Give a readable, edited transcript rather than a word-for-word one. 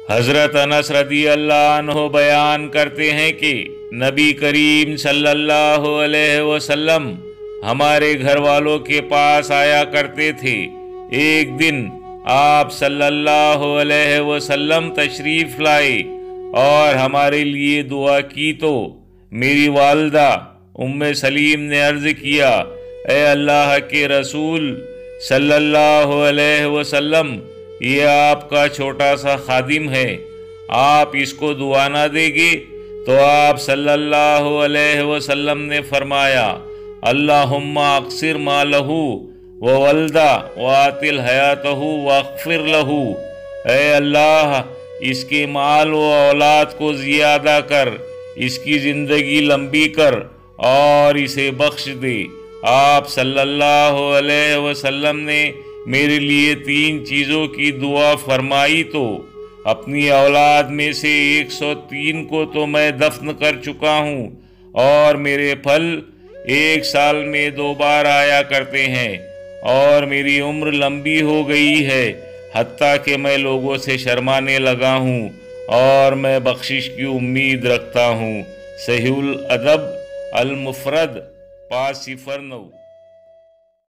حضرت انس رضی اللہ عنہ بیان کرتے ہیں کہ نبی کریم صلی اللہ علیہ وسلم ہمارے گھر والوں کے پاس آیا کرتے تھے۔ ایک دن آپ صلی اللہ علیہ وسلم تشریف لائے اور ہمارے لیے دعا کی تو میری والدہ ام سلیم نے عرض کیا، اے اللہ کے رسول صلی اللہ علیہ وسلم، یہ آپ کا چھوٹا سا خادم ہے، آپ اس کو دعا نہ دیں گے؟ تو آپ صلی اللہ علیہ وسلم نے فرمایا، اللہم اقصر مالہ وولدہ وآتل حیاتہ واغفر لہ، اے اللہ اس کے مال و اولاد کو زیادہ کر، اس کی زندگی لمبی کر اور اسے بخش دے۔ آپ صلی اللہ علیہ وسلم نے میرے لیے 3 چیزوں کی دعا فرمائی تو اپنی اولاد میں سے 103 کو تو میں دفن کر چکا ہوں، اور میرے پھل 1 سال میں 2 بار آیا کرتے ہیں، اور میری عمر لمبی ہو گئی ہے، حتیٰ کہ میں لوگوں سے شرمانے لگا ہوں، اور میں بخشش کی امید رکھتا ہوں۔ صحیح الادب المفرد 509۔